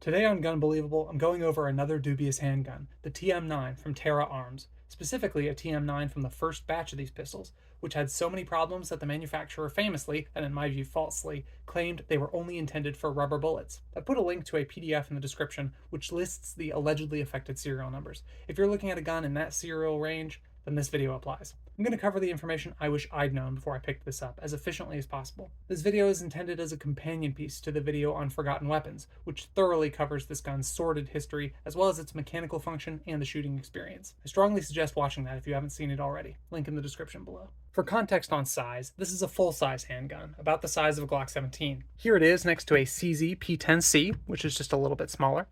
Today on Gunbelievable, I'm going over another dubious handgun, the TM-9 from Terra Arms, specifically a TM-9 from the first batch of these pistols, which had so many problems that the manufacturer famously, and in my view falsely, claimed they were only intended for rubber bullets. I put a link to a PDF in the description which lists the allegedly affected serial numbers. If you're looking at a gun in that serial range, then this video applies. I'm going to cover the information I wish I'd known before I picked this up as efficiently as possible. This video is intended as a companion piece to the video on Forgotten Weapons, which thoroughly covers this gun's sordid history as well as its mechanical function and the shooting experience. I strongly suggest watching that if you haven't seen it already. Link in the description below. For context on size, this is a full-size handgun, about the size of a Glock 17. Here it is next to a CZ P10C, which is just a little bit smaller.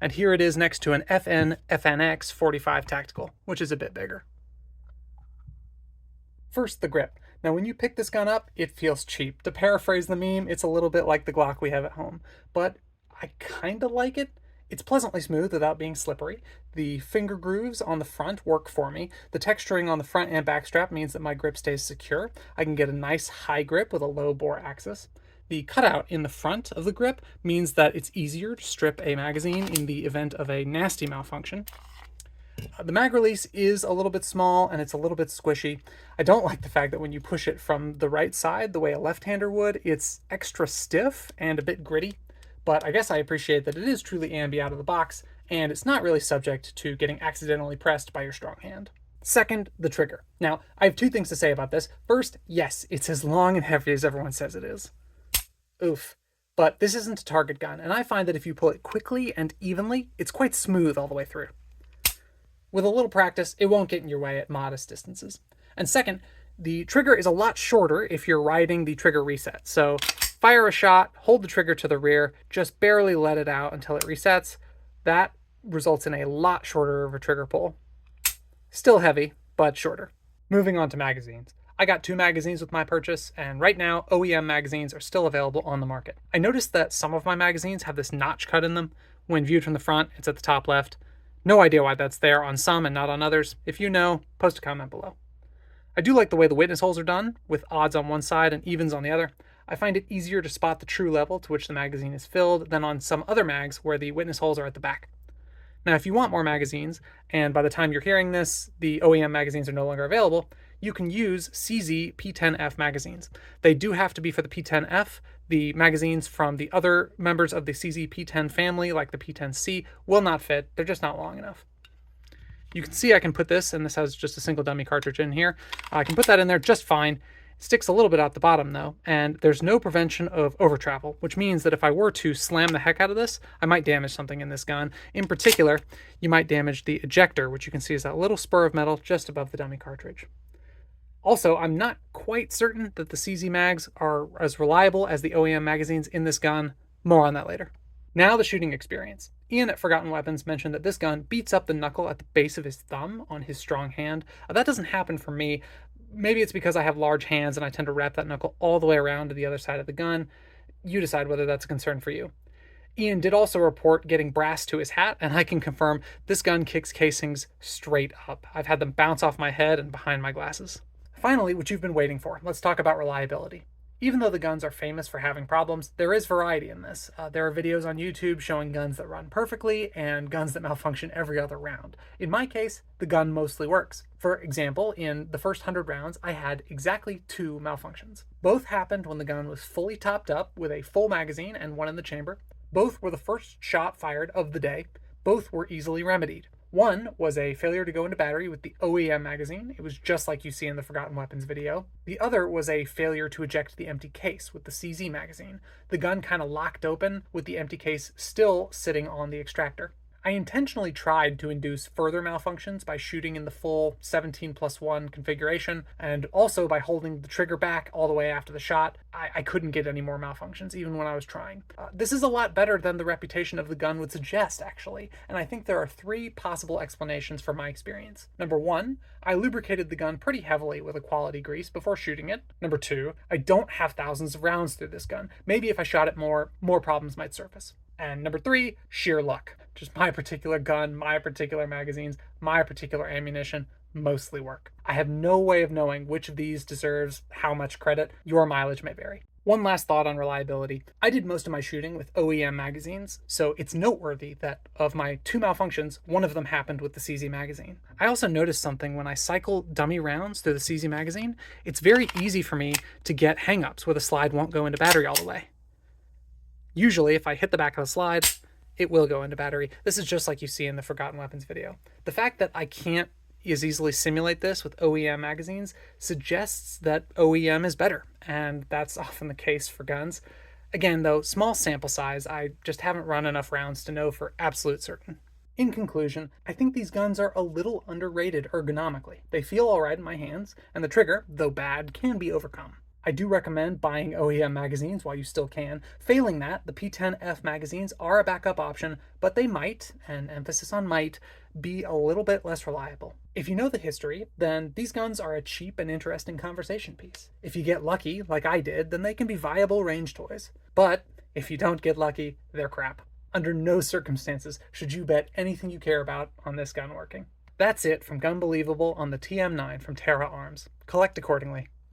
And here it is next to an FN FNX 45 Tactical, which is a bit bigger. First, the grip. Now, when you pick this gun up, it feels cheap. To paraphrase the meme, it's a little bit like the Glock we have at home, but I kinda like it. It's pleasantly smooth without being slippery. The finger grooves on the front work for me. The texturing on the front and back strap means that my grip stays secure. I can get a nice high grip with a low bore axis. The cutout in the front of the grip means that it's easier to strip a magazine in the event of a nasty malfunction. The mag release is a little bit small and it's a little bit squishy. I don't like the fact that when you push it from the right side, the way a left-hander would, it's extra stiff and a bit gritty. But I guess I appreciate that it is truly ambi out of the box, and it's not really subject to getting accidentally pressed by your strong hand. Second, the trigger. Now, I have two things to say about this. First, yes, it's as long and heavy as everyone says it is. Oof. But this isn't a target gun, and I find that if you pull it quickly and evenly, it's quite smooth all the way through. With a little practice, it won't get in your way at modest distances. And second, the trigger is a lot shorter if you're riding the trigger reset. So fire a shot, hold the trigger to the rear, just barely let it out until it resets. That results in a lot shorter of a trigger pull. Still heavy, but shorter. Moving on to magazines. I got 2 magazines with my purchase, and right now OEM magazines are still available on the market. I noticed that some of my magazines have this notch cut in them. When viewed from the front, it's at the top left. No idea why that's there on some and not on others. If you know, post a comment below. I do like the way the witness holes are done, with odds on one side and evens on the other. I find it easier to spot the true level to which the magazine is filled than on some other mags where the witness holes are at the back. Now, if you want more magazines, and by the time you're hearing this, the OEM magazines are no longer available, you can use CZ P10F magazines. They do have to be for the P10F. The magazines from the other members of the CZ P10 family, like the P10C, will not fit. They're just not long enough. You can see I can put this, and this has just a single dummy cartridge in here. I can put that in there just fine. It sticks a little bit out the bottom though, and there's no prevention of over travel, which means that if I were to slam the heck out of this, I might damage something in this gun. In particular, you might damage the ejector, which you can see is that little spur of metal just above the dummy cartridge. Also, I'm not quite certain that the CZ mags are as reliable as the OEM magazines in this gun. More on that later. Now the shooting experience. Ian at Forgotten Weapons mentioned that this gun beats up the knuckle at the base of his thumb on his strong hand. That doesn't happen for me. Maybe it's because I have large hands and I tend to wrap that knuckle all the way around to the other side of the gun. You decide whether that's a concern for you. Ian did also report getting brass to his hat, and I can confirm this gun kicks casings straight up. I've had them bounce off my head and behind my glasses. Finally, what you've been waiting for, let's talk about reliability. Even though the guns are famous for having problems, there is variety in this. There are videos on YouTube showing guns that run perfectly and guns that malfunction every other round. In my case, the gun mostly works. For example, in the first 100 rounds, I had exactly 2 malfunctions. Both happened when the gun was fully topped up with a full magazine and one in the chamber. Both were the first shot fired of the day. Both were easily remedied. One was a failure to go into battery with the OEM magazine. It was just like you see in the Forgotten Weapons video. The other was a failure to eject the empty case with the CZ magazine. The gun kind of locked open with the empty case still sitting on the extractor. I intentionally tried to induce further malfunctions by shooting in the full 17+1 configuration, and also by holding the trigger back all the way after the shot. I couldn't get any more malfunctions, even when I was trying. This is a lot better than the reputation of the gun would suggest, actually, and I think there are 3 possible explanations for my experience. Number 1, I lubricated the gun pretty heavily with a quality grease before shooting it. Number 2, I don't have thousands of rounds through this gun. Maybe if I shot it more problems might surface. And number 3, sheer luck. Just my particular gun, my particular magazines, my particular ammunition mostly work. I have no way of knowing which of these deserves how much credit. Your mileage may vary. One last thought on reliability. I did most of my shooting with OEM magazines, so it's noteworthy that of my 2 malfunctions, one of them happened with the CZ magazine. I also noticed something when I cycle dummy rounds through the CZ magazine. It's very easy for me to get hangups where the slide won't go into battery all the way. Usually, if I hit the back of the slide, it will go into battery. This is just like you see in the Forgotten Weapons video. The fact that I can't as easily simulate this with OEM magazines suggests that OEM is better, and that's often the case for guns. Again, though, small sample size, I just haven't run enough rounds to know for absolute certain. In conclusion, I think these guns are a little underrated ergonomically. They feel alright in my hands, and the trigger, though bad, can be overcome. I do recommend buying OEM magazines while you still can. Failing that, the P10F magazines are a backup option, but they might, and emphasis on might, be a little bit less reliable. If you know the history, then these guns are a cheap and interesting conversation piece. If you get lucky, like I did, then they can be viable range toys. But if you don't get lucky, they're crap. Under no circumstances should you bet anything you care about on this gun working. That's it from Gunbelievable on the TM-9 from Terra Arms. Collect accordingly.